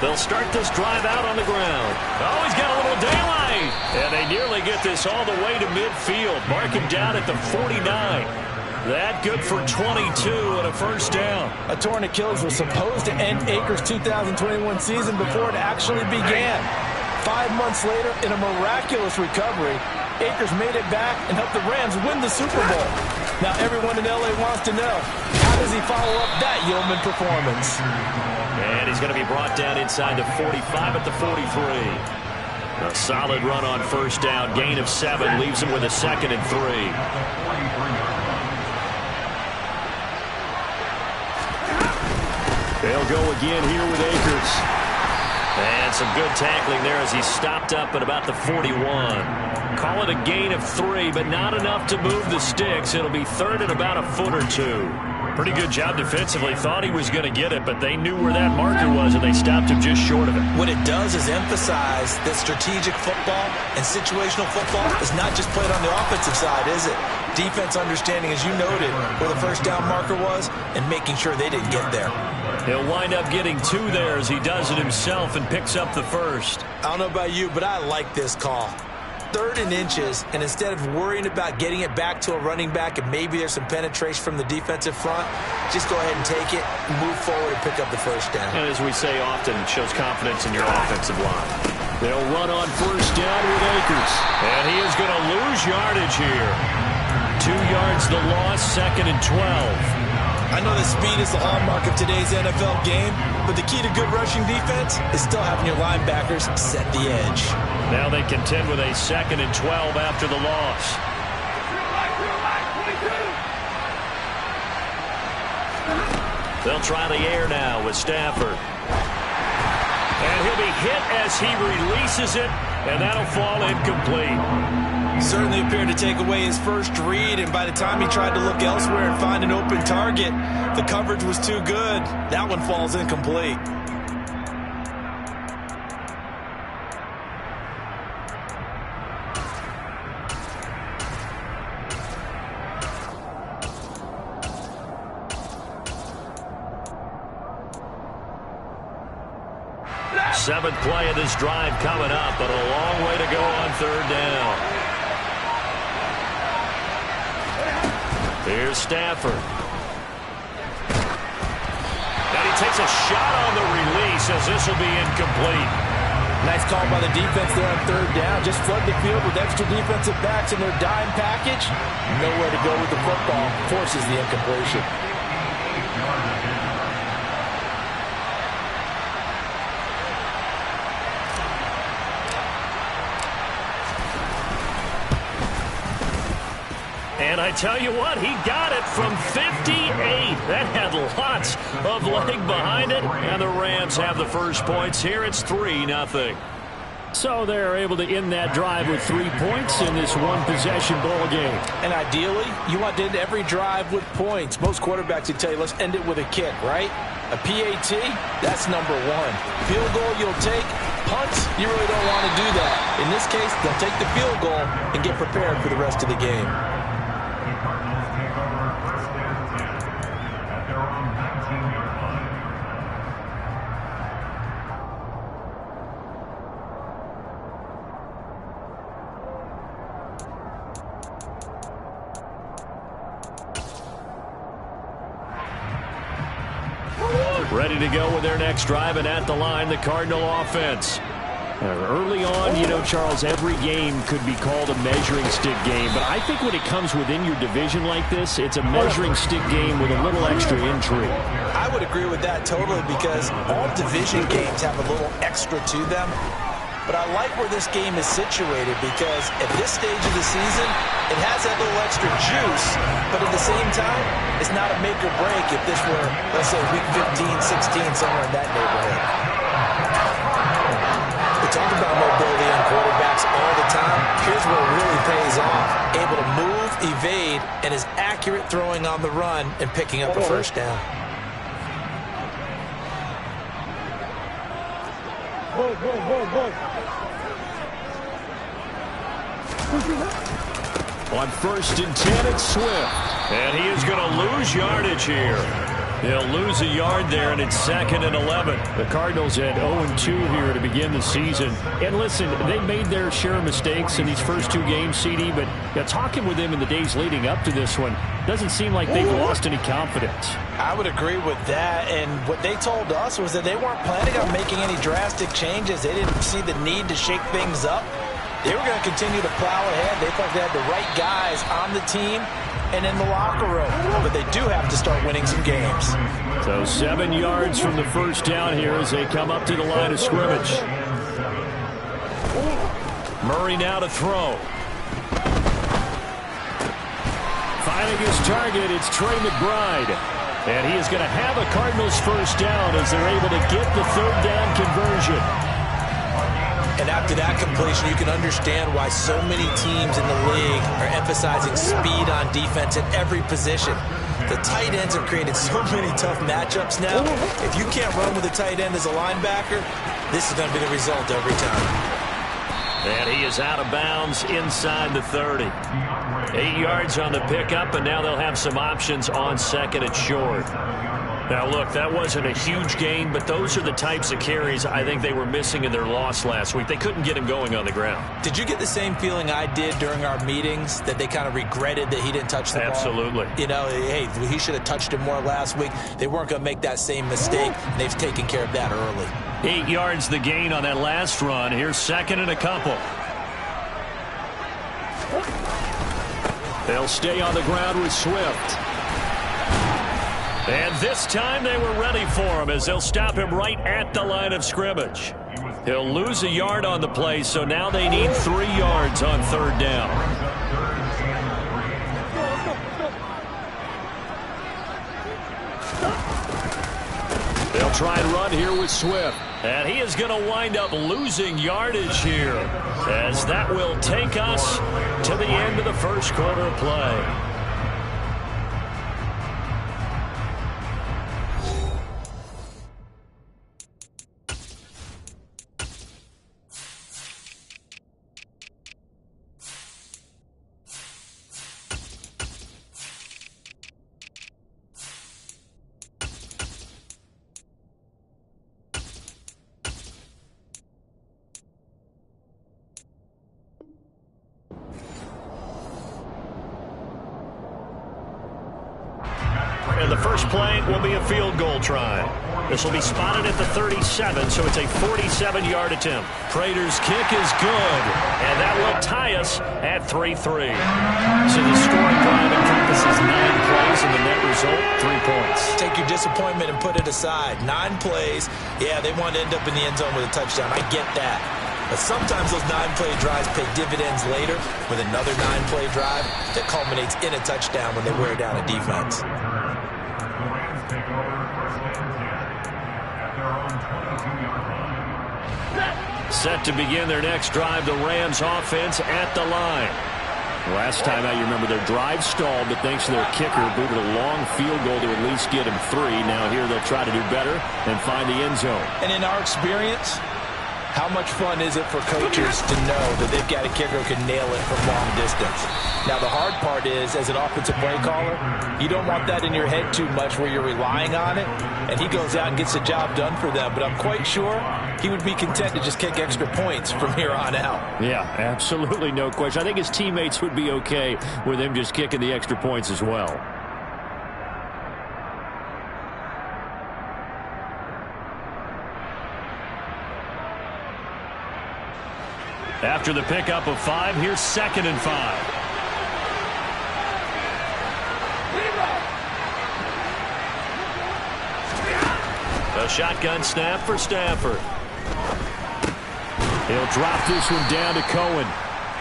They'll start this drive out on the ground. Oh, he's got a little daylight. And they nearly get this all the way to midfield. Mark him down at the 49. That good for 22 and a first down. A torn Achilles was supposed to end Akers' 2021 season before it actually began. 5 months later, in a miraculous recovery, Akers made it back and helped the Rams win the Super Bowl. Now everyone in L.A. wants to know, how does he follow up that yeoman performance? And he's going to be brought down inside the 45 at the 43. A solid run on first down. Gain of 7 leaves him with a 2nd and 3. They'll go again here with Akers. And some good tackling there as he stopped up at about the 41. Call it a gain of 3, but not enough to move the sticks. It'll be 3rd and about a foot or 2. Pretty good job defensively. Thought he was going to get it, but they knew where that marker was, and they stopped him just short of it. What it does is emphasize that strategic football and situational football is not just played on the offensive side, is it? Defense understanding, as you noted, where the first down marker was and making sure they didn't get there. He'll wind up getting 2 there as he does it himself and picks up the first. I don't know about you, but I like this call. 3rd and inches, and instead of worrying about getting it back to a running back and maybe there's some penetration from the defensive front, just go ahead and take it, move forward, and pick up the first down. And as we say often, it shows confidence in your offensive line. They'll run on first down with Akers. And he is going to lose yardage here. 2 yards the loss, 2nd and 12. I know that speed is the hallmark of today's NFL game, but the key to good rushing defense is still having your linebackers set the edge. Now they contend with a 2nd and 12 after the loss. They'll try the air now with Stafford. And he'll be hit as he releases it, and that'll fall incomplete. Certainly appeared to take away his first read, and by the time he tried to look elsewhere and find an open target, the coverage was too good. That one falls incomplete. Seventh play of this drive coming up, but a long way to go on 3rd down. Here's Stafford. And he takes a shot on the release as this will be incomplete. Nice call by the defense there on 3rd down. Just flood the field with extra defensive backs in their dime package. Nowhere to go with the football. Forces the incompletion. And I tell you what, he got it from 58. That had lots of leg behind it. And the Rams have the first points here. It's 3-0. So they're able to end that drive with 3 points in this one-possession ball game. And ideally, you want to end every drive with points. Most quarterbacks would tell you, let's end it with a kick, right? A PAT, that's number 1. Field goal you'll take. Punts, you really don't want to do that. In this case, they'll take the field goal and get prepared for the rest of the game. Ready to go with their next drive, and at the line, the Cardinal offense. Early on, you know, Charles, every game could be called a measuring stick game, but I think when it comes within your division like this, it's a measuring stick game with a little extra intrigue. I would agree with that totally, because all division games have a little extra to them. But I like where this game is situated, because at this stage of the season, it has that little extra juice, but at the same time, it's not a make or break if this were, let's say, week 15, 16, somewhere in that neighborhood. We talk about mobility on quarterbacks all the time. Here's where it really pays off. Able to move, evade, and is accurate throwing on the run and picking up a first down. On 1st and 10, it's Swift. And he is going to lose yardage here. They'll lose a yard there, and it's 2nd and 11. The Cardinals had 0-2 here to begin the season. And listen, they made their share of mistakes in these first 2 games, CD, but talking with them in the days leading up to this one, doesn't seem like they've lost any confidence. I would agree with that, and what they told us was that they weren't planning on making any drastic changes. They didn't see the need to shake things up. They were going to continue to plow ahead. They thought they had the right guys on the team and in the locker room. But they do have to start winning some games. So 7 yards from the first down here as they come up to the line of scrimmage. Murray now to throw. Finding his target, it's Trey McBride. And he is going to have a Cardinals first down as they're able to get the 3rd down conversion. And after that completion, you can understand why so many teams in the league are emphasizing speed on defense at every position. The tight ends have created so many tough matchups now. If you can't run with a tight end as a linebacker, this is going to be the result every time. And he is out of bounds inside the 30. 8 yards on the pickup, and now they'll have some options on 2nd and short. Now, look, that wasn't a huge gain, but those are the types of carries I think they were missing in their loss last week. They couldn't get him going on the ground. Did you get the same feeling I did during our meetings, that they kind of regretted that he didn't touch the ball? Absolutely. You know, hey, he should have touched it more last week. They weren't going to make that same mistake, and they've taken care of that early. 8 yards the gain on that last run. Here's 2nd and a couple. They'll stay on the ground with Swift. And this time they were ready for him as they'll stop him right at the line of scrimmage. He'll lose a yard on the play, so now they need 3 yards on 3rd down. They'll try and run here with Swift. And he is going to wind up losing yardage here as that will take us to the end of the first quarter of play. And the first play will be a field goal try. This will be spotted at the 37, so it's a 47-yard attempt. Prater's kick is good, and that will tie us at 3-3. So the scoring drive encompasses 9 plays, and the net result, 3 points. Take your disappointment and put it aside. 9 plays. Yeah, they want to end up in the end zone with a touchdown. I get that. But sometimes those 9-play drives pay dividends later with another 9-play drive that culminates in a touchdown when they wear down a defense. Set to begin their next drive, the Rams offense at the line. Last time out, you remember their drive stalled, but thanks to their kicker, booted a long field goal to at least get him 3. Now here they'll try to do better and find the end zone. And in our experience, how much fun is it for coaches to know that they've got a kicker who can nail it from long distance? Now, the hard part is, as an offensive play caller, you don't want that in your head too much where you're relying on it, and he goes out and gets the job done for them. But I'm quite sure he would be content to just kick extra points from here on out. Yeah, absolutely no question. I think his teammates would be okay with him just kicking the extra points as well. After the pickup of 5, here's 2nd and 5. A shotgun snap for Stafford. He'll drop this one down to Cohen.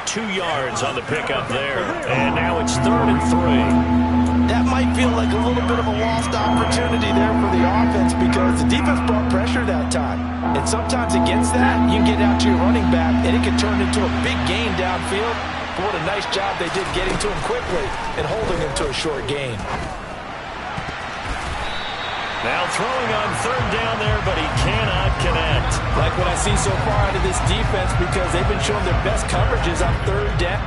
2 yards on the pickup there. And now it's 3rd and 3. That might feel like a little bit of a lost opportunity there for the offense because the defense brought pressure that time. And sometimes against that, you can get out to your running back, and it can turn into a big gain downfield. But what a nice job they did getting to him quickly and holding him to a short gain. Now throwing on 3rd down there, but he cannot connect. Like what I see so far out of this defense because they've been showing their best coverages on 3rd down.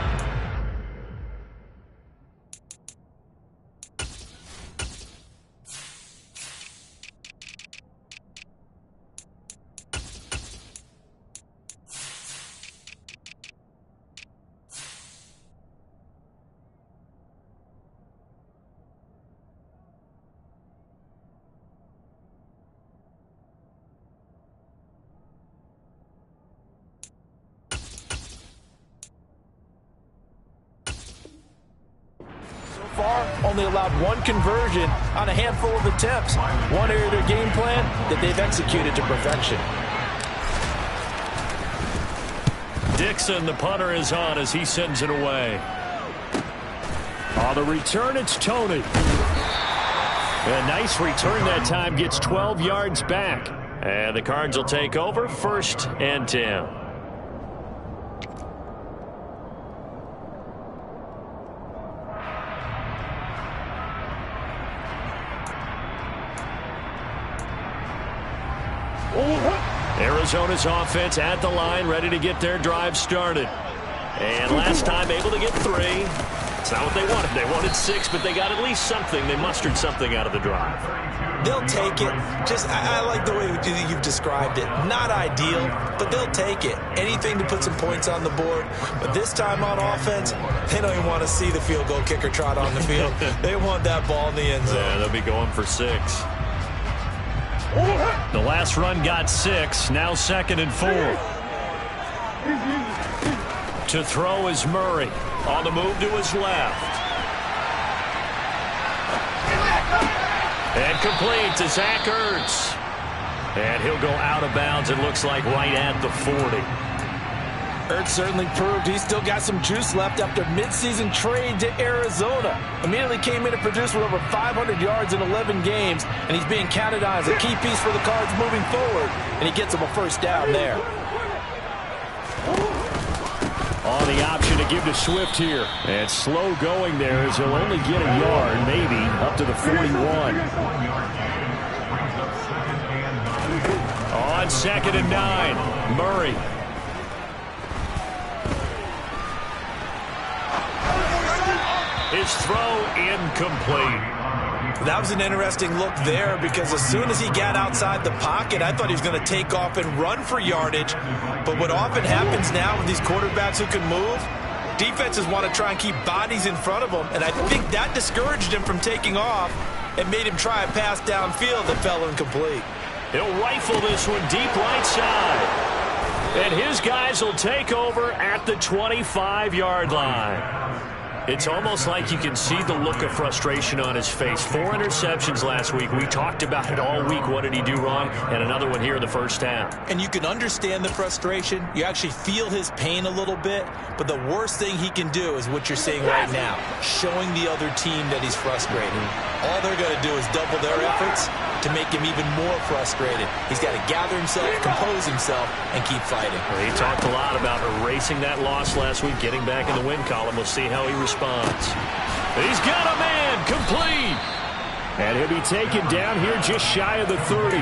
only allowed one conversion on a handful of attempts. One area of their game plan that they've executed to perfection. Dixon, the punter, is on as he sends it away. On the return, it's Tony. A nice return that time, gets 12 yards back. And the Cards will take over, 1st and 10. Arizona's offense at the line, ready to get their drive started. And last time able to get 3. It's not what they wanted. They wanted 6, but they got at least something. They mustered something out of the drive. They'll take it. I like the way you've described it. Not ideal, but they'll take it. Anything to put some points on the board. But this time on offense, they don't even want to see the field goal kicker trot on the field. They want that ball in the end zone. Yeah, they'll be going for 6. The last run got 6. Now 2nd and 4. To throw is Murray. On the move to his left. And complete to Zach Ertz. And he'll go out of bounds, it looks like, right at the 40. Ertz certainly proved he's still got some juice left after midseason trade to Arizona. Immediately came in and produced with over 500 yards in 11 games, and he's being counted on as a key piece for the Cards moving forward, and he gets him a 1st down there. On the option to give to Swift here. And slow going there as he'll only get a yard, maybe, up to the 41. On 2nd and 9, Murray. His throw incomplete. That was an interesting look there because as soon as he got outside the pocket, I thought he was going to take off and run for yardage. But what often happens now with these quarterbacks who can move, defenses want to try and keep bodies in front of them, and I think that discouraged him from taking off and made him try a pass downfield that fell incomplete. He'll rifle this one deep right side. And his guys will take over at the 25-yard line. It's almost like you can see the look of frustration on his face. 4 interceptions last week. We talked about it all week. What did he do wrong? And another one here in the 1st half. And you can understand the frustration. You actually feel his pain a little bit. But the worst thing he can do is what you're seeing right now, showing the other team that he's frustrated. All they're going to do is double their efforts to make him even more frustrated. He's got to gather himself, compose himself, and keep fighting. Well, he talked a lot about erasing that loss last week, getting back in the win column. We'll see how he responds. He's got a man, complete. And he'll be taken down here just shy of the 30.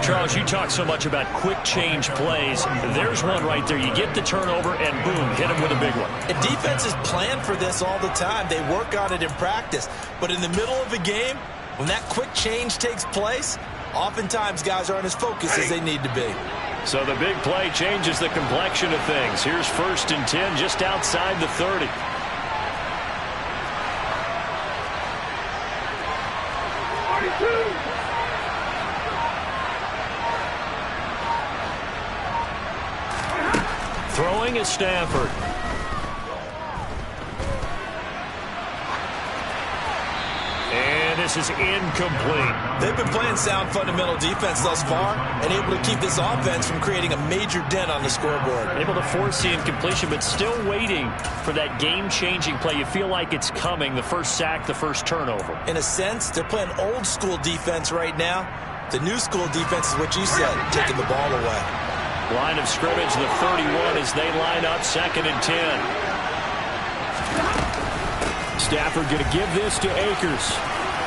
Charles, you talk so much about quick change plays. There's one right there. You get the turnover, and boom, hit him with a big one. And defenses plan for this all the time. They work on it in practice. But in the middle of a game, when that quick change takes place, oftentimes guys aren't as focused as they need to be. So the big play changes the complexion of things. Here's 1st and 10 just outside the 30. Throwing is Stafford. And this is incomplete. They've been playing sound fundamental defense thus far and able to keep this offense from creating a major dent on the scoreboard. Able to force the incompletion, but still waiting for that game-changing play. You feel like it's coming, the first sack, the first turnover. In a sense, they're playing old-school defense right now. The new-school defense is what you said, taking the ball away. Line of scrimmage, the 31 as they line up 2nd and 10. Stafford going to give this to Akers.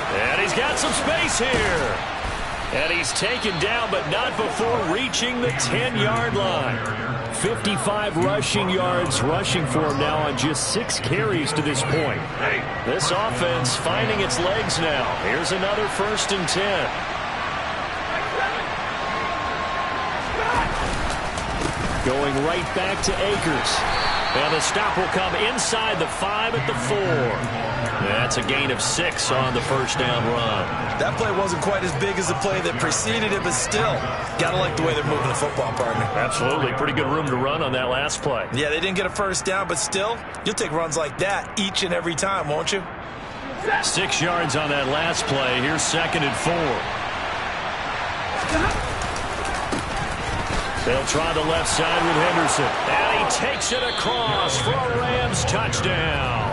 And he's got some space here. And he's taken down, but not before reaching the 10-yard line. 55 rushing yards rushing for him now on just 6 carries to this point. This offense finding its legs now. Here's another 1st and 10. Going right back to Akers. And the stop will come inside the 5 at the 4. That's a gain of 6 on the 1st down run. That play wasn't quite as big as the play that preceded it, but still, got to like the way they're moving the football, partner. Absolutely. Pretty good room to run on that last play. Yeah, they didn't get a 1st down, but still, you'll take runs like that each and every time, won't you? 6 yards on that last play. Here's 2nd and 4. They'll try the left side with Henderson. And he takes it across for a Rams touchdown.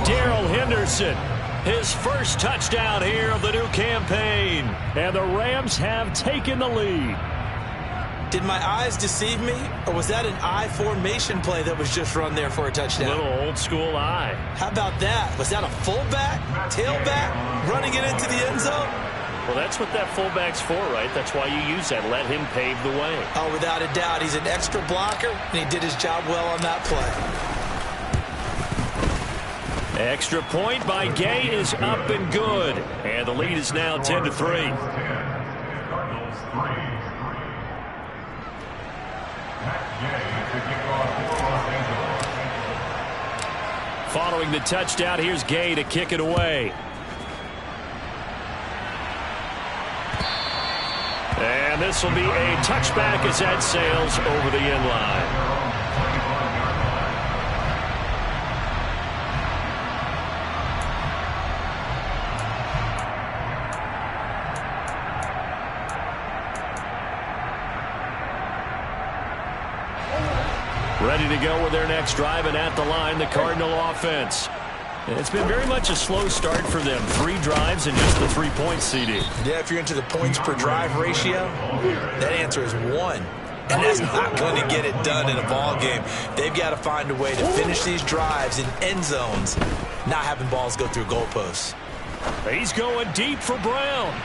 Darrell Henderson, his first touchdown here of the new campaign. And the Rams have taken the lead. Did my eyes deceive me, or was that an I formation play that was just run there for a touchdown? A little old school I. How about that? Was that a fullback, tailback, running it into the end zone? Well, that's what that fullback's for, right? That's why you use that. Let him pave the way. Oh, without a doubt. He's an extra blocker, and he did his job well on that play. Extra point by Gay is up and good. And the lead is now 10-3. Following the touchdown, here's Gay to kick it away. And this will be a touchback as that sails over the end line. Ready to go with their next drive, and at the line, the Cardinal offense. It's been very much a slow start for them. 3 drives and just the 3 points, CD. Yeah, if you're into the points per drive ratio, that answer is 1. And that's not going to get it done in a ball game. They've got to find a way to finish these drives in end zones, not having balls go through goalposts. He's going deep for Brown.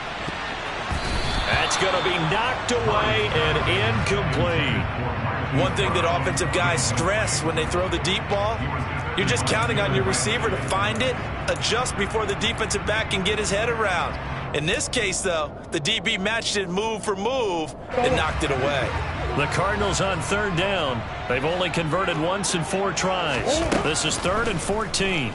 That's going to be knocked away and incomplete. One thing that offensive guys stress when they throw the deep ball, you're just counting on your receiver to find it, adjust before the defensive back can get his head around. In this case, though, the DB matched it move for move and knocked it away. The Cardinals on 3rd down. They've only converted once in 4 tries. This is 3rd and 14.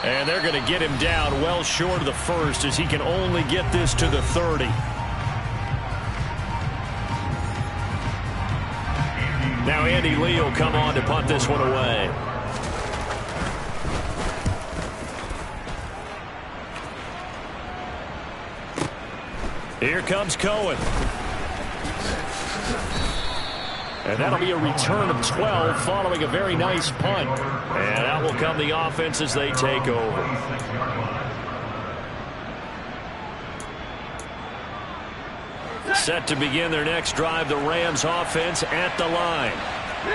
And they're going to get him down well short of the first, as he can only get this to the 30. Now Andy Lee will come on to punt this one away. Here comes Cohen. And that'll be a return of 12 following a very nice punt. And out will come the offense as they take over. Set to begin their next drive, the Rams offense at the line.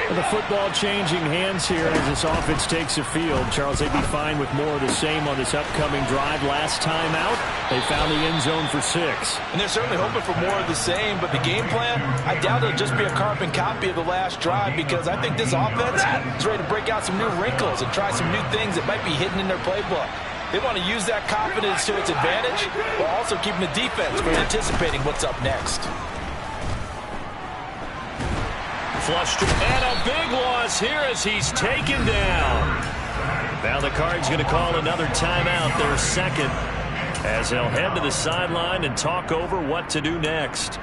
The football changing hands here as this offense takes the field. Charles, they'd be fine with more of the same on this upcoming drive. Last time out, they found the end zone for 6. And they're certainly hoping for more of the same, but the game plan, I doubt it'll just be a carbon copy of the last drive, because I think this offense is ready to break out some new wrinkles and try some new things that might be hidden in their playbook. They want to use that confidence to its advantage, while also keeping the defense from anticipating what's up next. Flushed, and a big loss here as he's taken down. Now the Cards going to call another timeout, their 2nd, as they'll head to the sideline and talk over what to do next.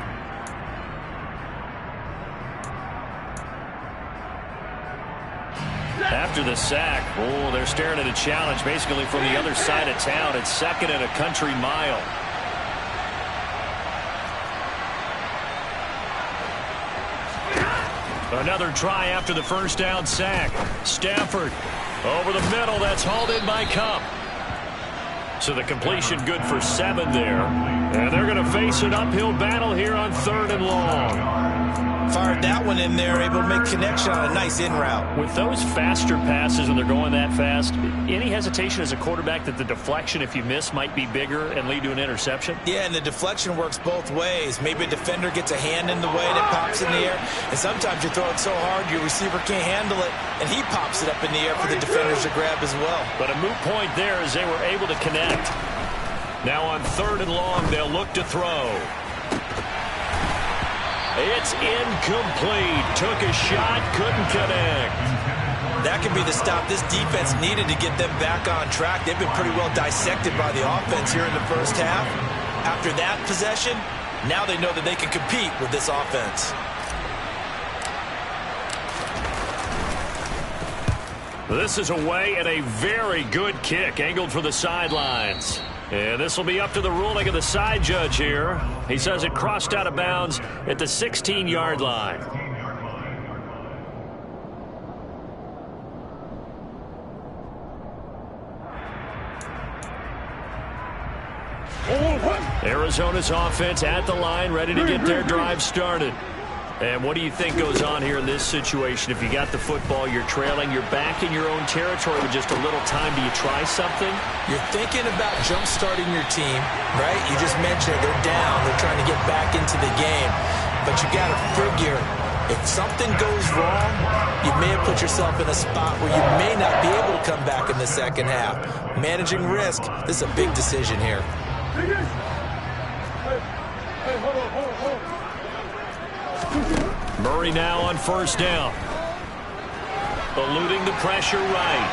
After the sack, they're staring at a challenge basically from the other side of town. It's 2nd and a country mile. Another try after the first down sack. Stafford over the middle. That's hauled in by Kupp. So the completion good for 7 there. And they're going to face an uphill battle here on 3rd and long. Fired that one in there, able to make connection on a nice in route. With those faster passes when they're going that fast, any hesitation as a quarterback that the deflection, if you miss, might be bigger and lead to an interception? Yeah, and the deflection works both ways. Maybe a defender gets a hand in the way and it pops in the air. And sometimes you throw it so hard your receiver can't handle it, and he pops it up in the air for the defenders to grab as well. But a moot point there as they were able to connect. Now on 3rd and long, they'll look to throw. It's incomplete. Took a shot, couldn't connect. That could be the stop this defense needed to get them back on track. They've been pretty well dissected by the offense here in the first half. After that possession, now they know that they can compete with this offense. This is away and a very good kick angled for the sidelines. And this will be up to the ruling of the side judge here. He says it crossed out of bounds at the 16-yard line. Arizona's offense at the line, ready to get their drive started. And what do you think goes on here in this situation? If you got the football, you're trailing, you're back in your own territory with just a little time. Do you try something? You're thinking about jump-starting your team, right? You just mentioned they're down. They're trying to get back into the game. But you got to figure, if something goes wrong, you may have put yourself in a spot where you may not be able to come back in the second half. Managing risk, this is a big decision here. Murray now on first down. Eluding the pressure right.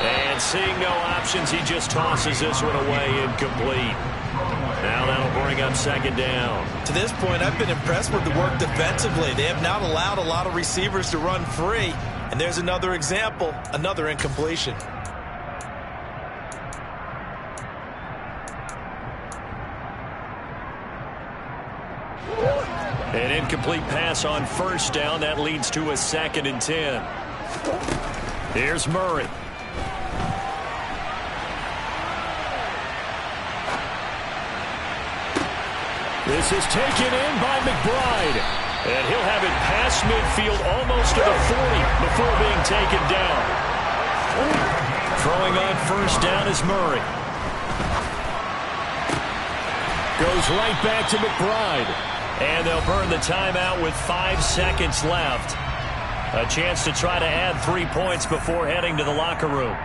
And seeing no options, he just tosses this one away incomplete. Now that'll bring up second down. To this point, I've been impressed with the work defensively. They have not allowed a lot of receivers to run free. And there's another example, another incompletion. An incomplete pass on first down. That leads to a 2nd and 10. Here's Murray. This is taken in by McBride. And he'll have it past midfield almost to the 40 before being taken down. Throwing on first down is Murray. Goes right back to McBride. And they'll burn the timeout with 5 seconds left. A chance to try to add 3 points before heading to the locker room.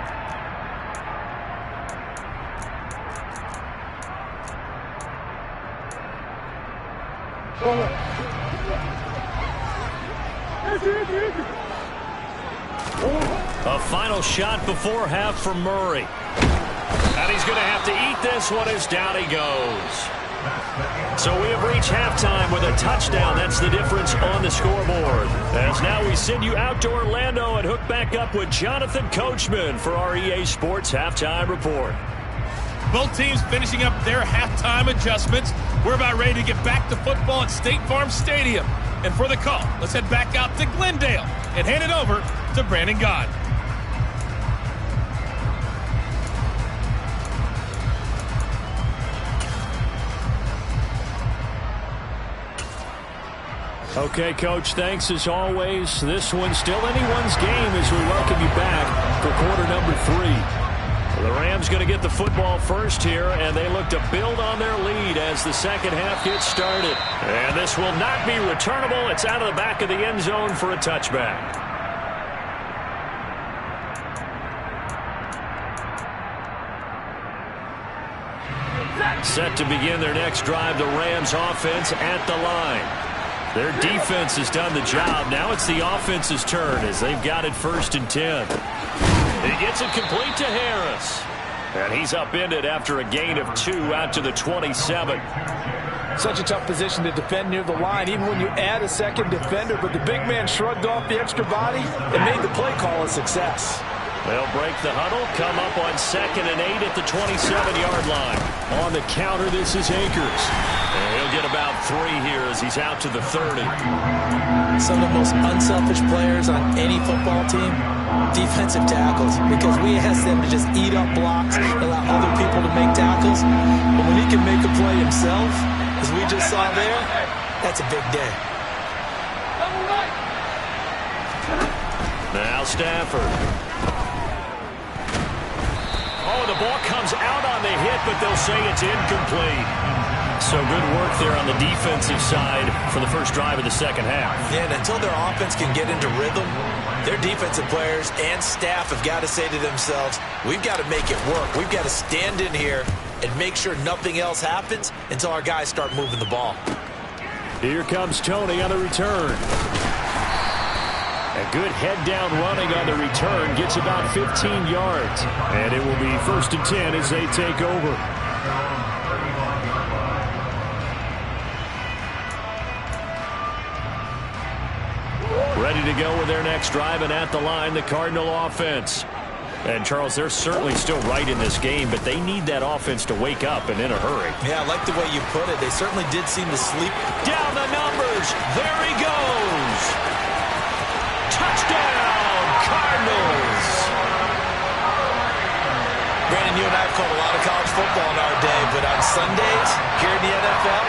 A final shot before half from Murray. And he's going to have to eat this one as down he goes. So we have reached halftime with a touchdown. That's the difference on the scoreboard. As now we send you out to Orlando and hook back up with Jonathan Coachman for our EA Sports Halftime Report. Both teams finishing up their halftime adjustments. We're about ready to get back to football at State Farm Stadium. And for the call, let's head back out to Glendale and hand it over to Brandon Gaudin. Okay, Coach, thanks as always. This one's still anyone's game as we welcome you back for quarter number 3. The Rams going to get the football first here, and they look to build on their lead as the second half gets started. And this will not be returnable. It's out of the back of the end zone for a touchback. Set to begin their next drive, the Rams offense at the line. Their defense has done the job. Now it's the offense's turn as they've got it 1st and 10. He gets it complete to Harris. And he's upended after a gain of 2 out to the 27. Such a tough position to defend near the line, even when you add a second defender. But the big man shrugged off the extra body and made the play call a success. They'll break the huddle, come up on 2nd and 8 at the 27-yard line. On the counter, this is Akers. And he'll get about 3 here as he's out to the 30. Some of the most unselfish players on any football team, defensive tackles, because we ask them to just eat up blocks, allow other people to make tackles. But when he can make a play himself, as we just saw there, that's a big day. Now Stafford. Oh, the ball comes out on the hit, but they'll say it's incomplete. So good work there on the defensive side for the first drive of the second half. Yeah, and until their offense can get into rhythm, their defensive players and staff have got to say to themselves, we've got to make it work. We've got to stand in here and make sure nothing else happens until our guys start moving the ball. Here comes Tony on the return. A good head-down running on the return gets about 15 yards. And it will be 1st and 10 as they take over. Ready ready to go with their next drive, and at the line, the Cardinal offense. And, Charles, they're certainly still right in this game, but they need that offense to wake up and in a hurry. Yeah, I like the way you put it. They certainly did seem to sleep. Down the numbers. There he goes. Touchdown, Cardinals. Brandon, you and I have called a lot of college football in our day, but on Sundays here in the NFL,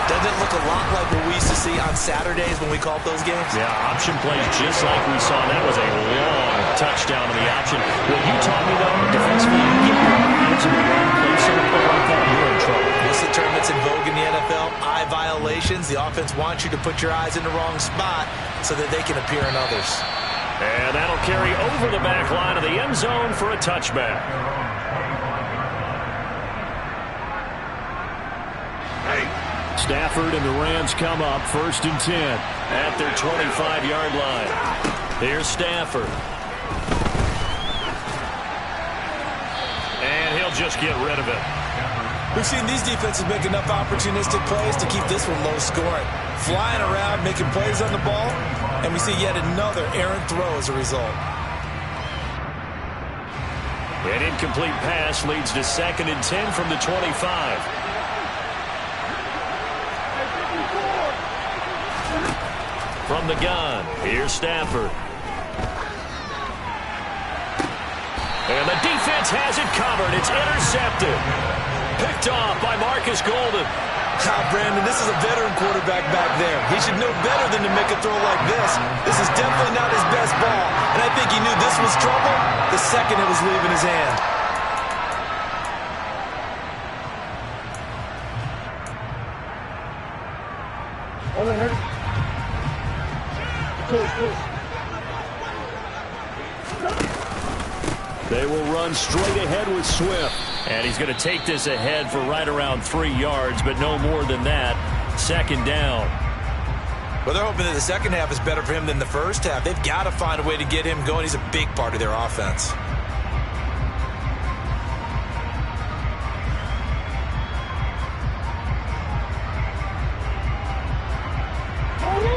doesn't it look a lot like what we used to see on Saturdays when we called those games? Yeah, option plays just like we saw. That was a long touchdown to the option. What you taught me, though, defensively, you get your eyes in the wrong place and like that, you're in trouble. What's the term that's in vogue in the NFL? Eye violations. The offense wants you to put your eyes in the wrong spot so that they can appear in others. And that'll carry over the back line of the end zone for a touchback. Stafford and the Rams come up 1st and 10 at their 25-yard line. Here's Stafford. And he'll just get rid of it. We've seen these defenses make enough opportunistic plays to keep this one low scoring. Flying around, making plays on the ball, and we see yet another errant throw as a result. An incomplete pass leads to 2nd and 10 from the 25. From the gun, here's Stafford. And the defense has it covered. It's intercepted. Picked off by Marcus Golden. Brandon, this is a veteran quarterback back there. He should know better than to make a throw like this. This is definitely not his best ball. And I think he knew this was trouble the second it was leaving his hand. They will run straight ahead with Swift. And he's going to take this ahead for right around 3 yards, but no more than that. 2nd down. Well, they're hoping that the second half is better for him than the first half. They've got to find a way to get him going. He's a big part of their offense.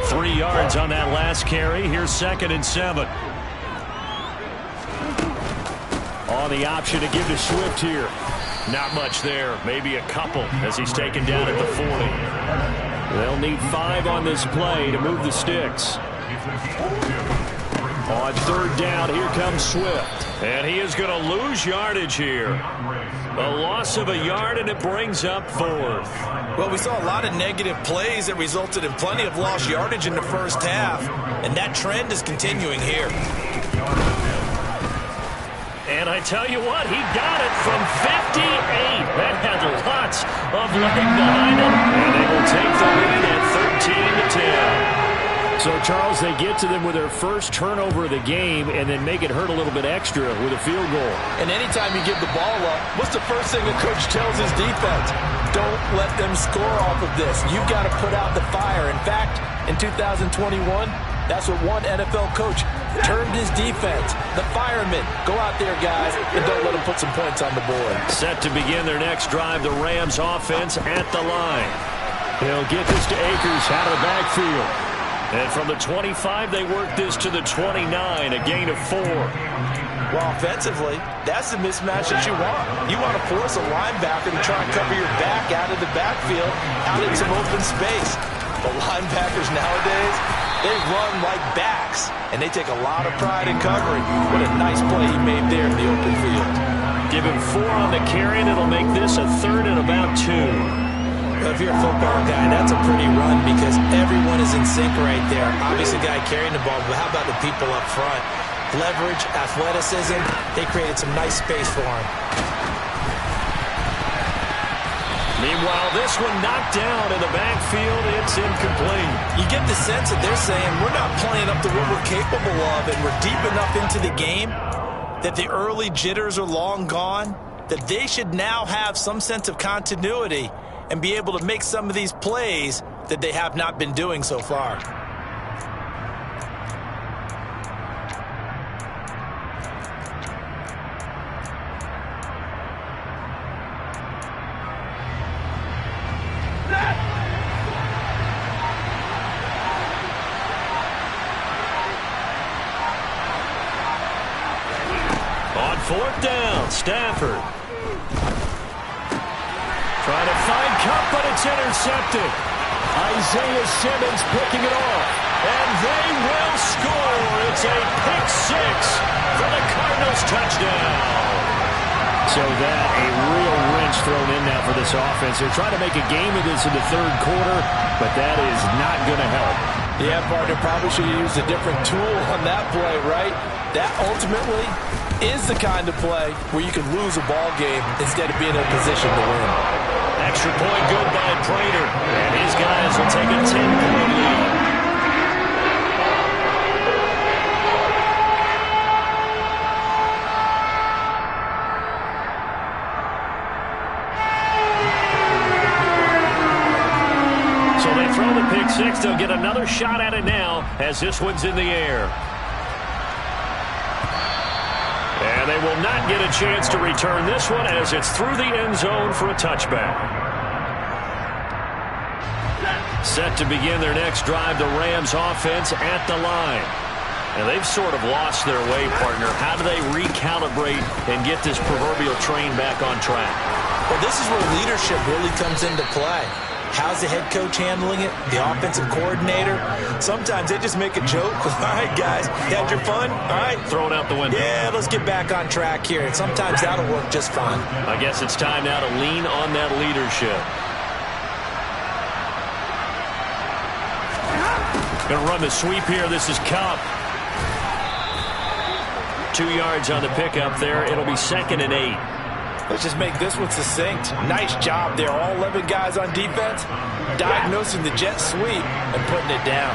Three yards on that last carry. Here's 2nd and 7. On the option to give to Swift here. Not much there. Maybe a couple as he's taken down at the 40. They'll need 5 on this play to move the sticks. On 3rd down, here comes Swift. And he is going to lose yardage here. A loss of a yard, and it brings up 4th. Well, we saw a lot of negative plays that resulted in plenty of lost yardage in the first half, and that trend is continuing here. And I tell you what, he got it from 58. That had lots of leg behind it, and they will take the lead at 13-10. So, Charles, they get to them with their first turnover of the game and then make it hurt a little bit extra with a field goal. And anytime you give the ball up, what's the first thing a coach tells his defense? Don't let them score off of this. You've got to put out the fire. In fact, in 2021, that's what one NFL coach termed his defense. The firemen. Go out there, guys, and don't let them put some points on the board. Set to begin their next drive, the Rams offense at the line. They'll get this to Akers out of the backfield. And from the 25, they work this to the 29, a gain of 4. Well, offensively, that's the mismatch that you want. You want to force a linebacker to try and cover your back out of the backfield, out in some open space. But linebackers nowadays, they run like backs, and they take a lot of pride in covering. What a nice play he made there in the open field. Give him 4 on the carry, and it'll make this a 3rd and about 2. Well, if you're a football guy, that's a pretty run because everyone is in sync right there. Obviously, the guy carrying the ball, but how about the people up front? Leverage, athleticism, they created some nice space for him. Meanwhile, this one knocked down in the backfield. It's incomplete. You get the sense that they're saying we're not playing up to what we're capable of, and we're deep enough into the game that the early jitters are long gone, that they should now have some sense of continuity and be able to make some of these plays that they have not been doing so far. Stafford. Trying to find Kupp, but it's intercepted. Isaiah Simmons picking it off. And they will score. It's a pick six for the Cardinals touchdown. So that a real wrench thrown in now for this offense. They're trying to make a game of this in the third quarter, but that is not going to help. Yeah, partner, probably should have used a different tool on that play, right? That ultimately is the kind of play where you can lose a ball game instead of being in a position to win. Extra point good by Prater. And his guys will take a 10-point lead. So they throw the pick six. They'll get another shot at it now as this one's in the air. And they will not get a chance to return this one as it's through the end zone for a touchback. Set to begin their next drive, the Rams offense at the line. And they've sort of lost their way, partner. How do they recalibrate and get this proverbial train back on track? Well, this is where leadership really comes into play. How's the head coach handling it? The offensive coordinator? Sometimes they just make a joke. All right, guys, you had your fun? All right. Throw it out the window. Yeah, let's get back on track here. And sometimes that'll work just fine. I guess it's time now to lean on that leadership. Going to run the sweep here. This is Kupp. 2 yards on the pickup there. It'll be 2nd and 8. Let's just make this one succinct. Nice job there. All 11 guys on defense diagnosing the jet sweep and putting it down.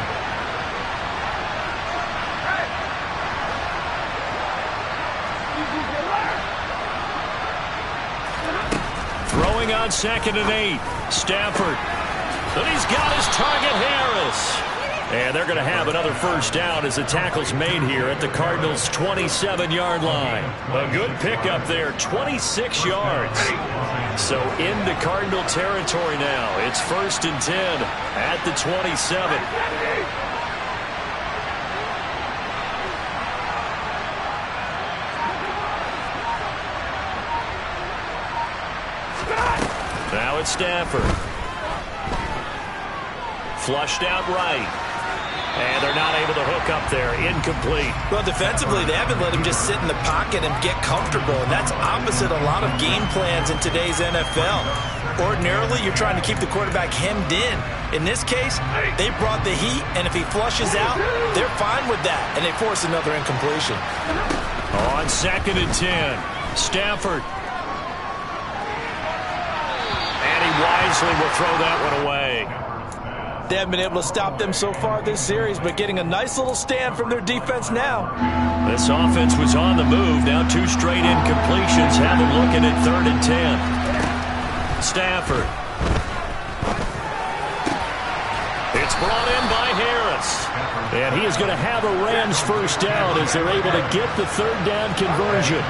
Throwing on 2nd and 8. Stafford. But he's got his target, Harris. And they're going to have another first down as the tackle's made here at the Cardinals' 27-yard line. A good pickup there, 26 yards. So into Cardinal territory now. It's 1st and 10 at the 27. Now it's Stafford. Flushed out right. And they're not able to hook up there. Incomplete. Well, defensively, they haven't let him just sit in the pocket and get comfortable. And that's opposite a lot of game plans in today's NFL. Ordinarily, you're trying to keep the quarterback hemmed in. In this case, they brought the heat, and if he flushes out, they're fine with that. And they force another incompletion. On 2nd and 10, Stafford. And he wisely will throw that one away. They haven't been able to stop them so far this series, but getting a nice little stand from their defense now. This offense was on the move. Now 2 straight incompletions have them looking at 3rd and 10. Stafford. It's brought in by Harris. And he is going to have a Rams first down as they're able to get the 3rd down conversion.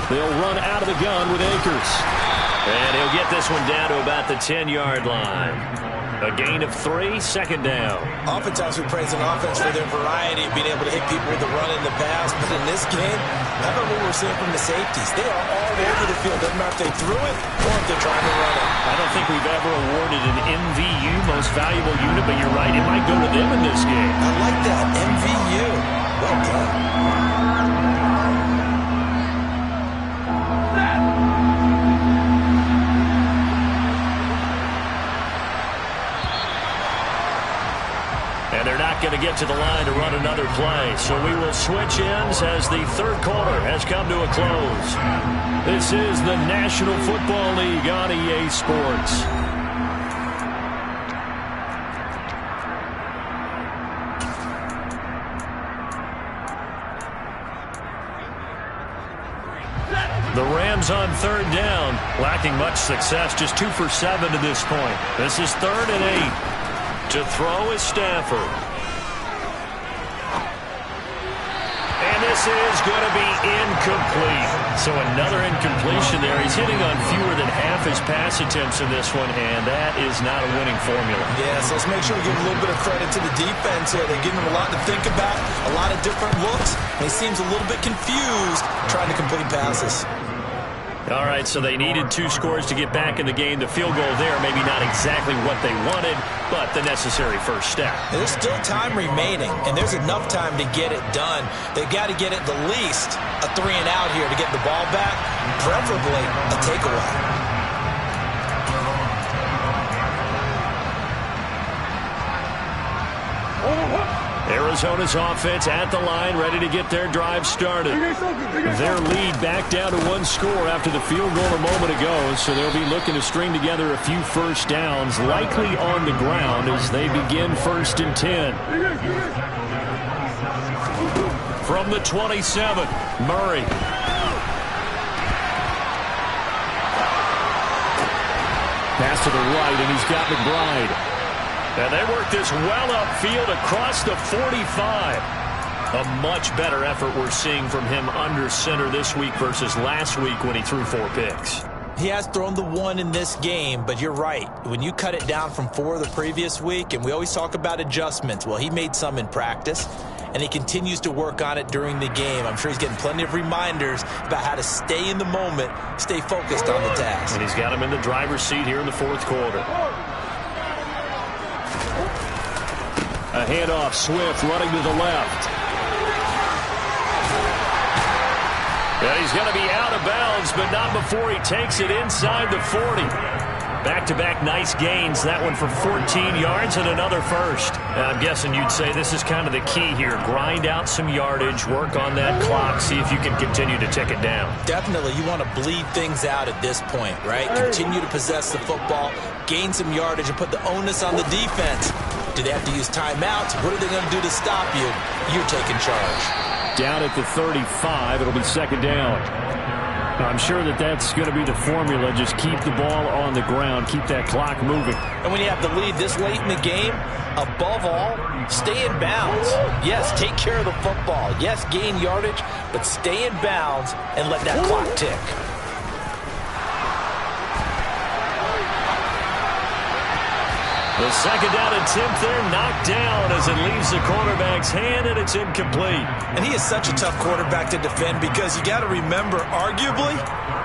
They'll run out of the gun with Akers. And he'll get this one down to about the 10-yard line. A gain of 3, 2nd down. Oftentimes we praise an offense for their variety of being able to hit people with the run in the pass. But in this game, how about what we're seeing from the safeties? They are all over the field. Doesn't matter if they threw it or if they're trying to run it. I don't think we've ever awarded an MVU, most valuable unit, but you're right, it might go to them in this game. I like that, MVU. Well done. And they're not going to get to the line to run another play. So we will switch ends as the third quarter has come to a close. This is the National Football League on EA Sports. The Rams on 3rd down, lacking much success, just 2 for 7 to this point. This is 3rd and 8. To throw is Stafford. And this this is going to be incomplete. So another incompletion there. He's hitting on fewer than half his pass attempts in this one, and that is not a winning formula. Yeah, so let's make sure we give a little bit of credit to the defense here. They're giving him a lot to think about, a lot of different looks, and he seems a little bit confused trying to complete passes. All right, so they needed 2 scores to get back in the game. The field goal there, maybe not exactly what they wanted, but the necessary first step. There's still time remaining, and there's enough time to get it done. They've got to get at the least a 3-and-out here to get the ball back, preferably a takeaway. Arizona's offense at the line, ready to get their drive started. Their lead back down to 1 score after the field goal a moment ago, so they'll be looking to string together a few first downs, likely on the ground as they begin 1st and 10. From the 27, Murray. Pass to the right, and he's got McBride. And they work this well upfield across the 45. A much better effort we're seeing from him under center this week versus last week when he threw 4 picks. He has thrown the 1 in this game, but you're right. When you cut it down from 4 the previous week, and we always talk about adjustments, well, he made some in practice, and he continues to work on it during the game. I'm sure he's getting plenty of reminders about how to stay in the moment, stay focused on the task. And he's got him in the driver's seat here in the 4th quarter. A handoff, Swift running to the left. And he's going to be out of bounds, but not before he takes it inside the 40. Back-to-back nice gains, that one for 14 yards and another first. I'm guessing you'd say this is kind of the key here. Grind out some yardage, work on that clock, see if you can continue to tick it down. Definitely, you want to bleed things out at this point, right? Continue to possess the football, gain some yardage, and put the onus on the defense. Do they have to use timeouts? What are they going to do to stop you? You're taking charge. Down at the 35, it'll be 2nd down. I'm sure that's going to be the formula. Just keep the ball on the ground, keep that clock moving. And when you have the lead this late in the game, above all, stay in bounds. Yes, take care of the football. Yes, gain yardage, but stay in bounds and let that clock tick. The 2nd down attempt there knocked down as it leaves the quarterback's hand, and it's incomplete. And he is such a tough quarterback to defend because you got to remember, arguably,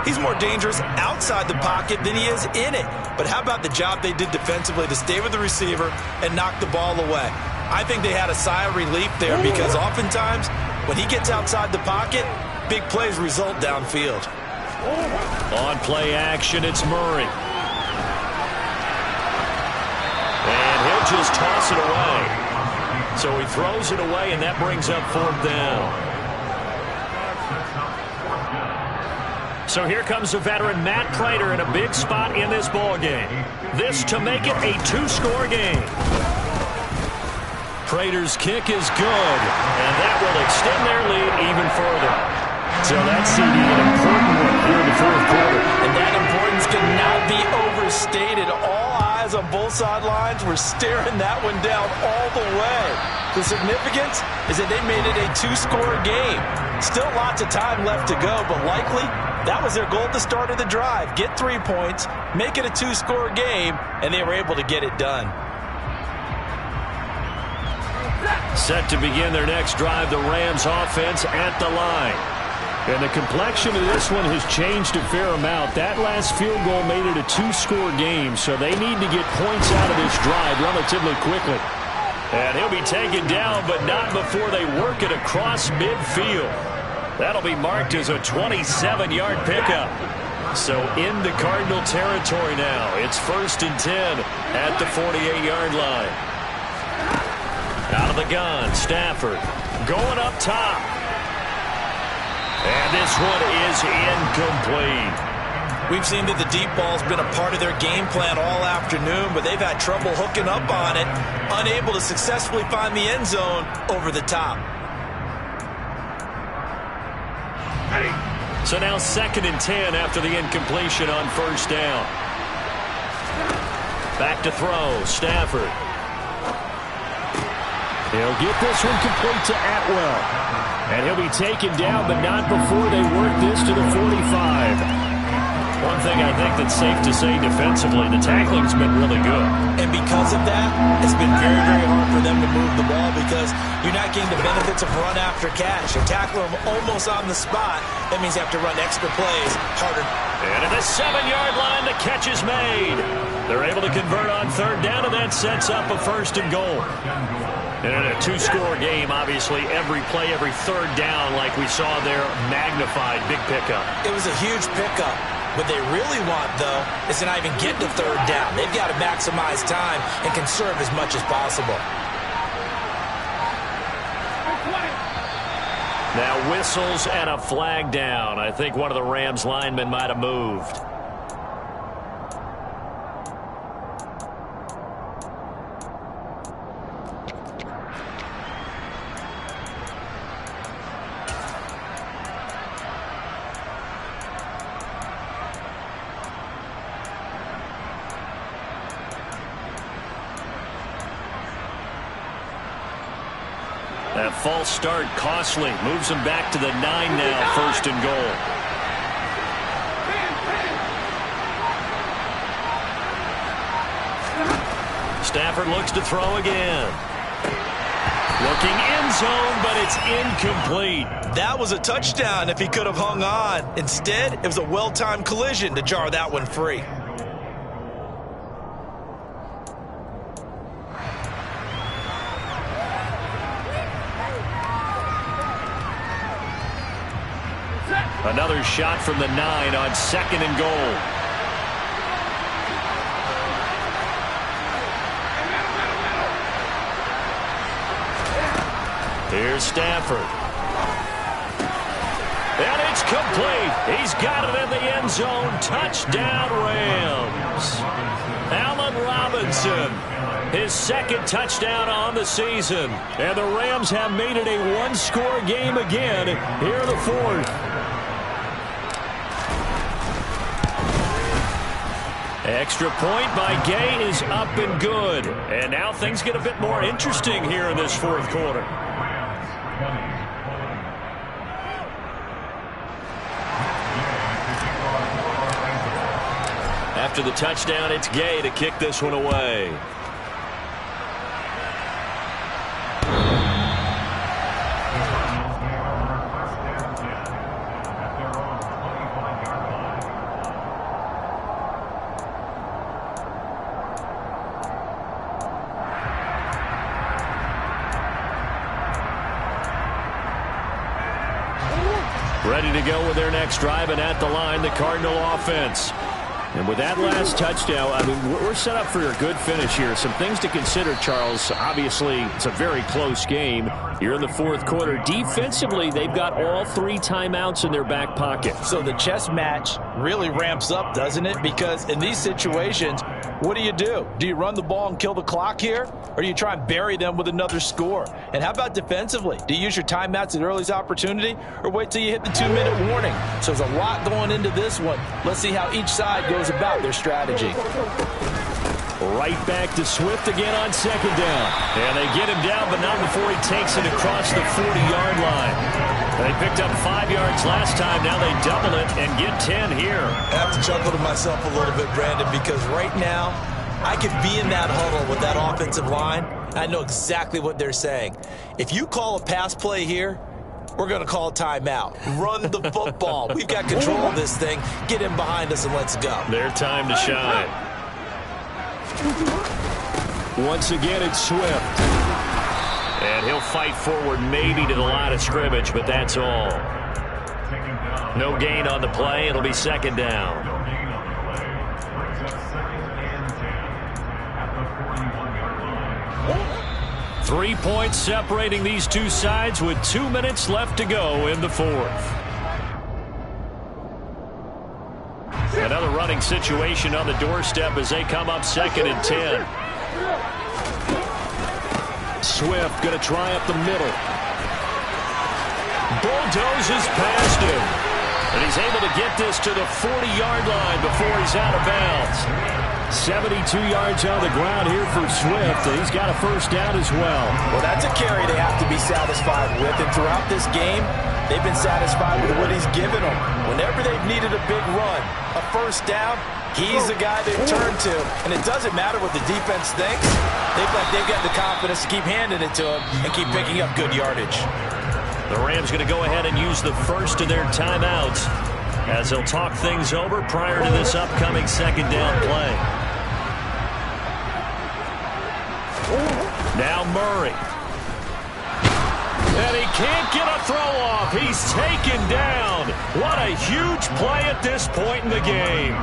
he's more dangerous outside the pocket than he is in it. But how about the job they did defensively to stay with the receiver and knock the ball away? I think they had a sigh of relief there because oftentimes when he gets outside the pocket, big plays result downfield. On play action, it's Murray. And he'll just toss it away. So he throws it away, and that brings up 4th down. So here comes the veteran Matt Prater in a big spot in this ball game. This to make it a 2-score game. Prater's kick is good, and that will extend their lead even further. So that's CD, an important one here in the 4th quarter. And that importance cannot be overstated. All eyes on both sidelines were staring that one down all the way. The significance is that they made it a 2-score game. Still lots of time left to go, but likely that was their goal at the start of the drive. Get 3 points, make it a 2-score game, and they were able to get it done. Set to begin their next drive, the Rams offense at the line. And the complexion of this one has changed a fair amount. That last field goal made it a 2-score game, so they need to get points out of this drive relatively quickly. And he'll be taken down, but not before they work it across midfield. That'll be marked as a 27-yard pickup. So into Cardinal territory now. It's 1st and 10 at the 48-yard line. Out of the gun, Stafford going up top. And this one is incomplete. We've seen that the deep ball's been a part of their game plan all afternoon, but they've had trouble hooking up on it, unable to successfully find the end zone over the top. So now 2nd and 10 after the incompletion on 1st down. Back to throw, Stafford. He'll get this one complete to Atwell. And he'll be taken down, but not before they work this to the 45. One thing I think that's safe to say defensively, the tackling's been really good. And because of that, it's been very, very hard for them to move the ball because you're not getting the benefits of run after catch. You're tackling them almost on the spot. That means you have to run extra plays harder. And at the 7-yard line, the catch is made. They're able to convert on third down, and that sets up a 1st and goal. And in a 2-score game, obviously, every play, every third down, like we saw there, magnified, big pickup. It was a huge pickup. What they really want, though, is to not even get to third down. They've got to maximize time and conserve as much as possible. Now whistles and a flag down. I think one of the Rams linemen might have moved. That false start costly. Moves him back to the 9 now. 1st and goal. Stafford looks to throw again. Looking end zone, but it's incomplete. That was a touchdown if he could have hung on. Instead, it was a well-timed collision to jar that one free. Another shot from the 9 on 2nd and goal. Here's Stafford. And it's complete. He's got it in the end zone. Touchdown, Rams. Allen Robinson, his 2nd touchdown on the season. And the Rams have made it a 1-score game again here in the 4th. Extra point by Gay is up and good. And now things get a bit more interesting here in this 4th quarter. After the touchdown, it's Gay to kick this one away. Ready to go with their next drive, and at the line, the Cardinal offense. And with that last touchdown, I mean, we're set up for a good finish here. Some things to consider, Charles. Obviously, it's a very close game. You're in the 4th quarter. Defensively, they've got all 3 timeouts in their back pocket. So the chess match really ramps up, doesn't it? Because in these situations, what do? Do you run the ball and kill the clock here? Or do you try and bury them with another score? And how about defensively? Do you use your timeouts at earliest opportunity or wait till you hit the 2-minute warning? So there's a lot going into this one. Let's see how each side goes about their strategy. Right back to Swift again on 2nd down. And they get him down, but not before he takes it across the 40-yard line. They picked up 5 yards last time. Now they double it and get 10 here. I have to chuckle to myself a little bit, Brandon, because right now I could be in that huddle with that offensive line. I know exactly what they're saying. If you call a pass play here, we're going to call a timeout. Run the football. We've got control of this thing. Get in behind us and let's go. Their time to shine. Once again, it's Swift. And he'll fight forward maybe to the line of scrimmage, but that's all. No gain on the play. It'll be 2nd down. Three points separating these two sides with 2 minutes left to go in the 4th. Another running situation on the doorstep as they come up 2nd and 10. Swift going to try up the middle. Bulldozes past him. And he's able to get this to the 40-yard line before he's out of bounds. 72 yards on the ground here for Swift. He's got a first down as well. Well, that's a carry they have to be satisfied with. And throughout this game, they've been satisfied with what he's given them. Whenever they've needed a big run, a first down, he's the guy they've turned to. And it doesn't matter what the defense thinks. They've got the confidence to keep handing it to him and keep picking up good yardage. The Rams going to go ahead and use the first of their timeouts as they'll talk things over prior to this upcoming second down play. Now Murray. And he can't get a throw off. He's taken down. What a huge play at this point in the game.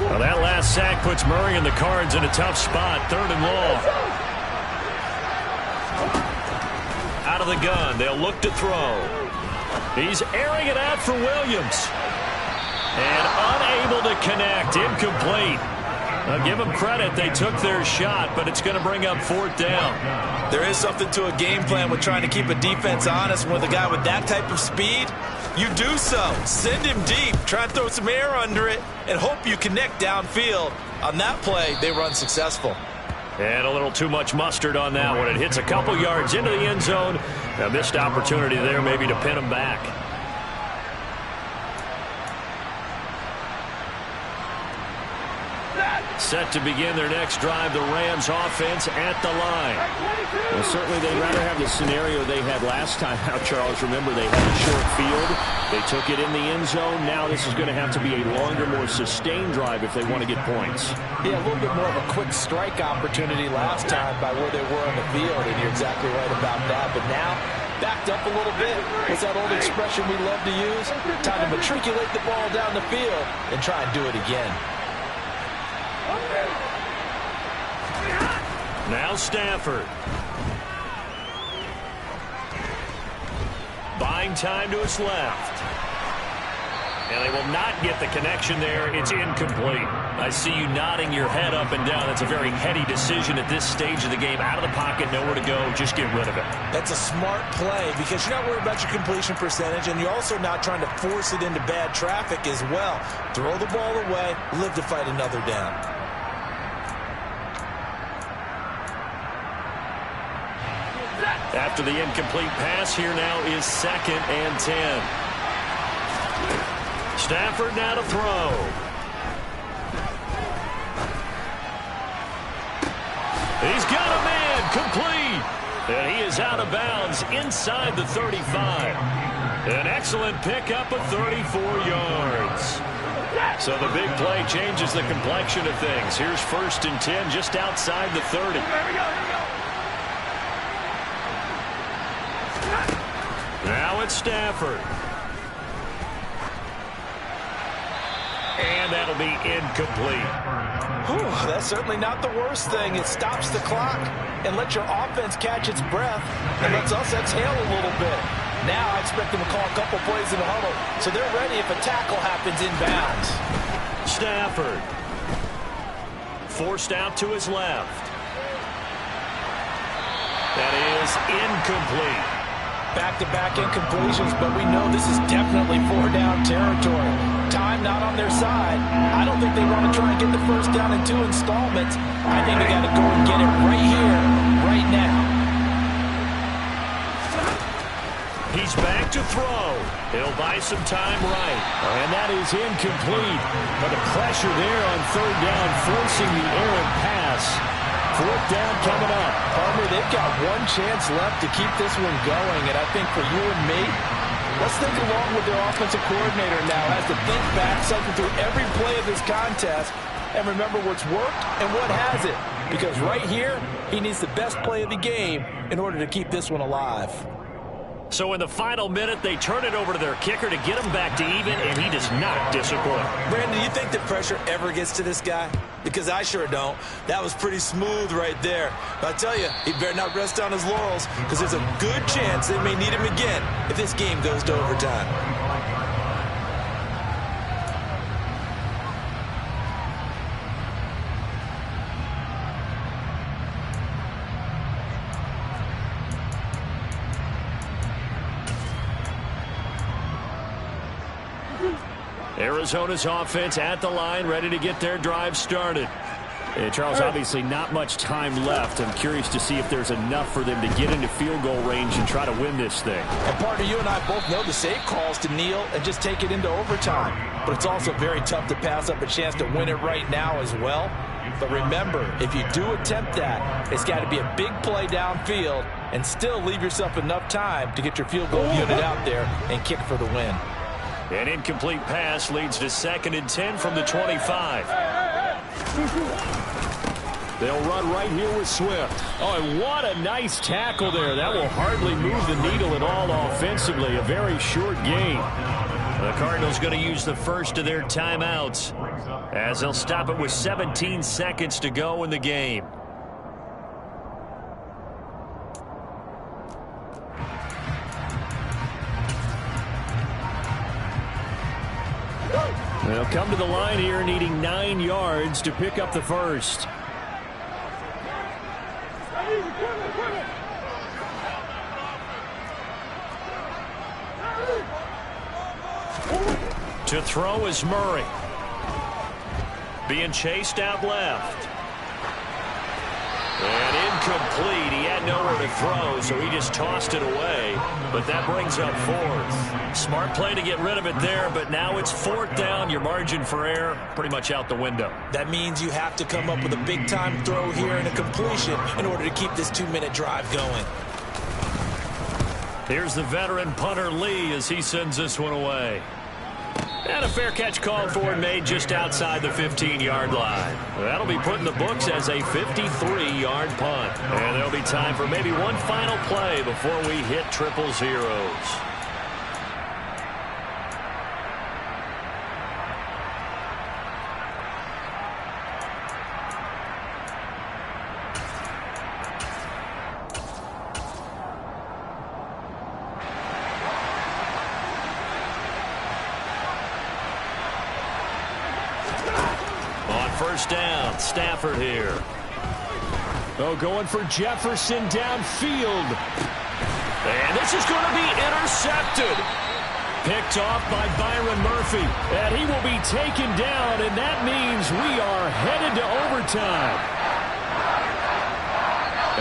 Well, that last sack puts Murray and the Cards in a tough spot. 3rd and long. Out of the gun. They'll look to throw. He's airing it out for Williams. And unable to connect. Incomplete. I'll give them credit. They took their shot, but it's going to bring up 4th down. There is something to a game plan with trying to keep a defense honest. With a guy with that type of speed, you do so. Send him deep. Try and throw some air under it and hope you connect downfield. On that play, they were unsuccessful. And a little too much mustard on that one. It hits a couple yards into the end zone. A missed opportunity there maybe to pin him back. Set to begin their next drive, the Rams offense at the line. Well, certainly they'd rather have the scenario they had last time out, Charles. Remember, they had a short field. They took it in the end zone. Now this is going to have to be a longer, more sustained drive if they want to get points. Yeah, a little bit more of a quick strike opportunity last time by where they were on the field, and you're exactly right about that. But now, backed up a little bit. What's that old expression we love to use? Time to matriculate the ball down the field and try and do it again. Now Stafford. Buying time to his left. And they will not get the connection there. It's incomplete. I see you nodding your head up and down. That's a very heady decision at this stage of the game. Out of the pocket, nowhere to go. Just get rid of it. That's a smart play because you're not worried about your completion percentage, and you're also not trying to force it into bad traffic as well. Throw the ball away, live to fight another down. After the incomplete pass, here now is 2nd and 10. Stafford now to throw. He's got a man, complete. And he is out of bounds inside the 35. An excellent pickup of 34 yards. So the big play changes the complexion of things. Here's 1st and 10 just outside the 30. Now it's Stafford. And that'll be incomplete. Whew, that's certainly not the worst thing. It stops the clock and lets your offense catch its breath and lets us exhale a little bit. Now I expect them to call a couple plays in the huddle so they're ready if a tackle happens inbounds. Stafford. Forced out to his left. That is incomplete. Back-to-back incompletions, but we know this is definitely 4-down territory. Time not on their side. I don't think they want to try and get the first down in 2 installments. I think they got to go and get it right here, right now. He's back to throw. He'll buy some time right. And that is incomplete. But the pressure there on 3rd down, forcing the errant pass. 4th down coming up. Palmer, they've got one chance left to keep this one going, and I think for you and me, let's think along with their offensive coordinator now has to think back, cycle through every play of this contest, and remember what's worked and what hasn't. Because right here, he needs the best play of the game in order to keep this one alive. So in the final minute, they turn it over to their kicker to get him back to even, and he does not disappoint. Brandon, do you think the pressure ever gets to this guy? Because I sure don't. That was pretty smooth right there. But I tell you, he better not rest on his laurels because there's a good chance they may need him again if this game goes to overtime. Arizona's offense at the line, ready to get their drive started. Hey, Charles, obviously not much time left. I'm curious to see if there's enough for them to get into field goal range and try to win this thing. And partner, you and I both know the safe calls to kneel and just take it into overtime. But it's also very tough to pass up a chance to win it right now as well. But remember, if you do attempt that, it's got to be a big play downfield and still leave yourself enough time to get your field goal unit out there and kick for the win. An incomplete pass leads to 2nd and 10 from the 25. They'll run right here with Swift. Oh, and what a nice tackle there. That will hardly move the needle at all offensively. A very short gain. The Cardinals going to use the first of their timeouts as they'll stop it with 17 seconds to go in the game. They'll come to the line here needing 9 yards to pick up the first. To throw is Murray. Being chased out left. And incomplete. He had nowhere to throw, so he just tossed it away. But that brings up 4th. Smart play to get rid of it there, but now it's 4th down. Your margin for error pretty much out the window. That means you have to come up with a big-time throw here and a completion in order to keep this 2-minute drive going. Here's the veteran punter Lee as he sends this one away. And a fair catch called for and made just outside the 15-yard line. That'll be put in the books as a 53-yard punt. And there'll be time for maybe one final play before we hit triple zeros. First down, Stafford here. Oh, going for Jefferson downfield. And this is going to be intercepted. Picked off by Byron Murphy. And he will be taken down, and that means we are headed to overtime.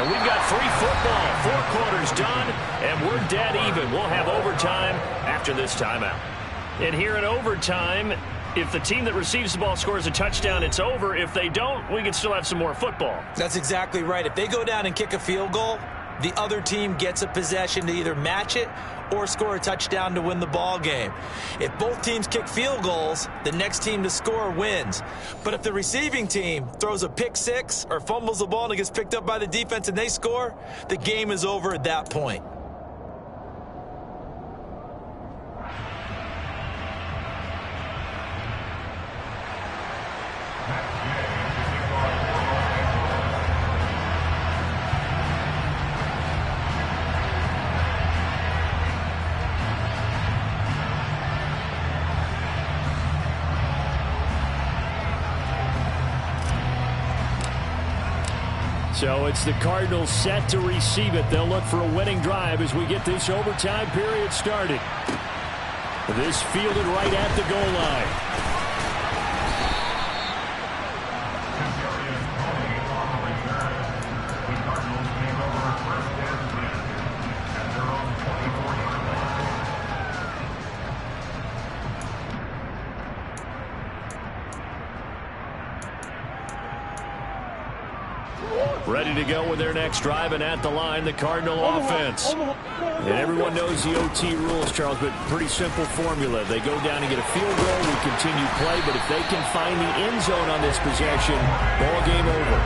And we've got free football. 4 quarters done, and we're dead even. We'll have overtime after this timeout. And here in overtime, if the team that receives the ball scores a touchdown, it's over. If they don't, we can still have some more football. That's exactly right. If they go down and kick a field goal, the other team gets a possession to either match it or score a touchdown to win the ball game. If both teams kick field goals, the next team to score wins. But if the receiving team throws a pick six or fumbles the ball and it gets picked up by the defense and they score, the game is over at that point. So it's the Cardinals set to receive it. They'll look for a winning drive as we get this overtime period started. This fielded right at the goal line. Ready to go with their next drive, and at the line, the Cardinal offense. And everyone knows the OT rules, Charles, but pretty simple formula. They go down and get a field goal, we continue play, but if they can find the end zone on this possession, ball game over.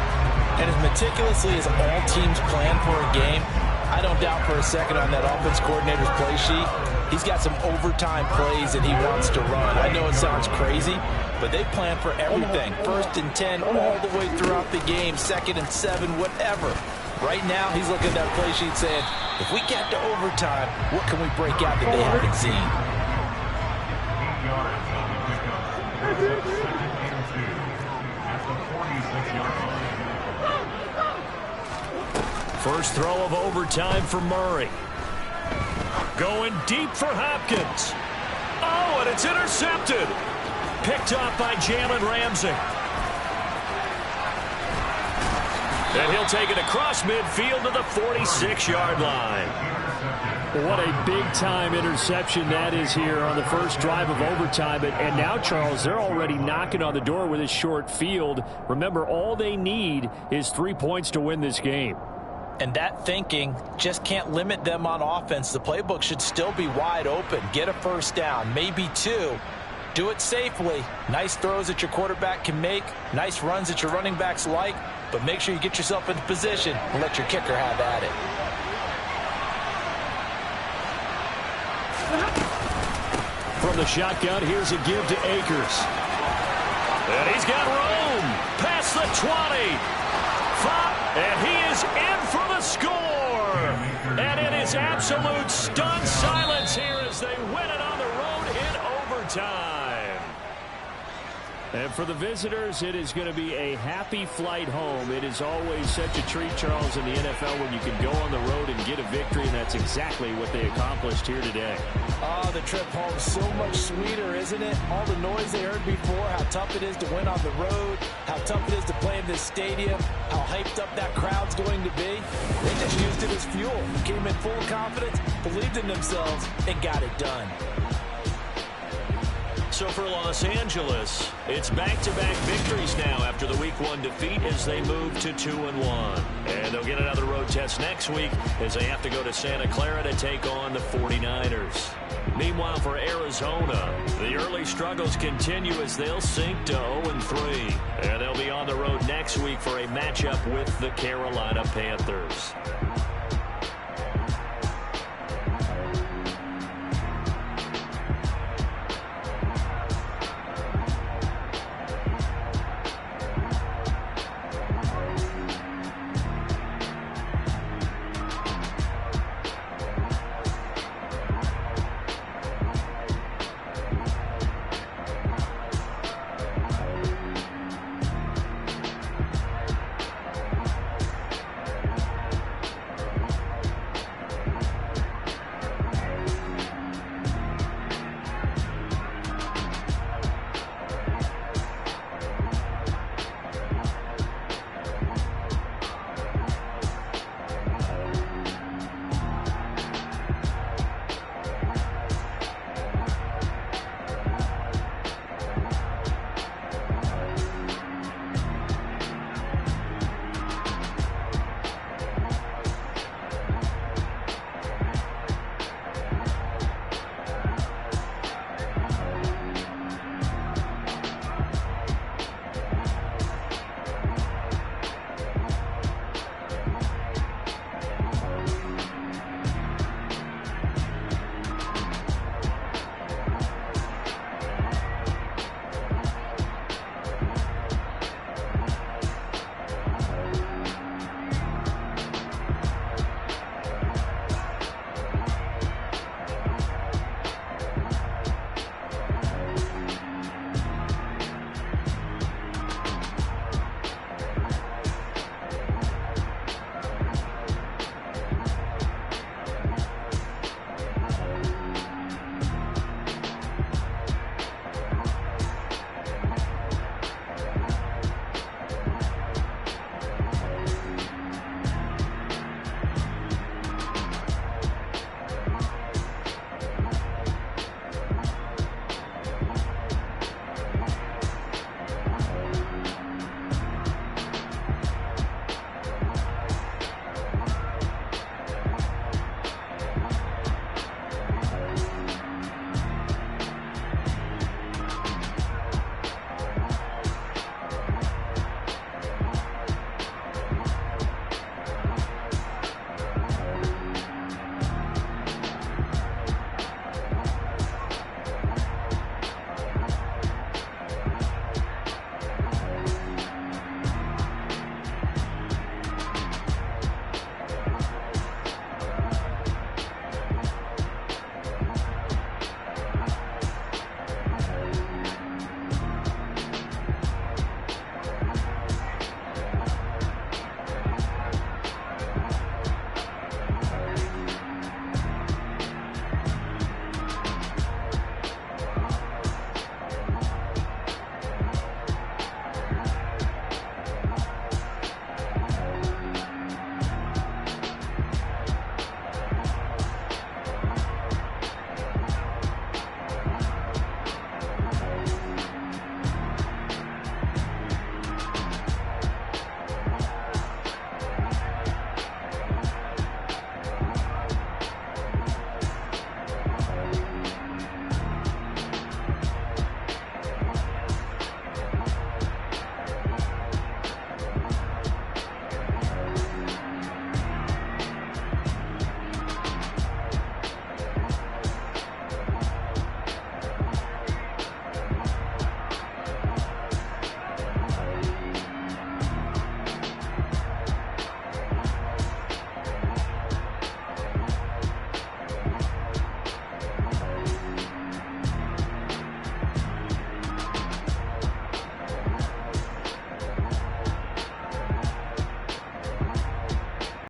And as meticulously as all teams plan for a game, I don't doubt for a second on that offense coordinator's play sheet, he's got some overtime plays that he wants to run. I know it sounds crazy, but they plan for everything. 1st and 10 all the way throughout the game, 2nd and 7, whatever. Right now, he's looking at that play sheet saying, if we get to overtime, what can we break out that they haven't seen? First throw of overtime for Murray. Going deep for Hopkins. Oh, and it's intercepted. Picked off by Jalen Ramsey. And he'll take it across midfield to the 46-yard line. What a big-time interception that is here on the first drive of overtime. And now, Charles, they're already knocking on the door with a short field. Remember, all they need is 3 points to win this game. And that thinking just can't limit them on offense. The playbook should still be wide open. Get a first down, maybe 2. Do it safely. Nice throws that your quarterback can make. Nice runs that your running backs like. But make sure you get yourself into position and let your kicker have at it. From the shotgun, here's a give to Akers. And he's got room. Past the 20. 5. And he is in for the score. And it is absolute stunned silence here as they win it on the road in overtime. And for the visitors, it is going to be a happy flight home. It is always such a treat, Charles, in the NFL when you can go on the road and get a victory, and that's exactly what they accomplished here today. Oh, the trip home so much sweeter, isn't it? All the noise they heard before, how tough it is to win on the road, how tough it is to play in this stadium, how hyped up that crowd's going to be. They just used it as fuel, came in full confidence, believed in themselves, and got it done. So for Los Angeles, it's back-to-back victories now after the Week 1 defeat as they move to 2-1. And they'll get another road test next week as they have to go to Santa Clara to take on the 49ers. Meanwhile, for Arizona, the early struggles continue as they'll sink to 0-3. And they'll be on the road next week for a matchup with the Carolina Panthers.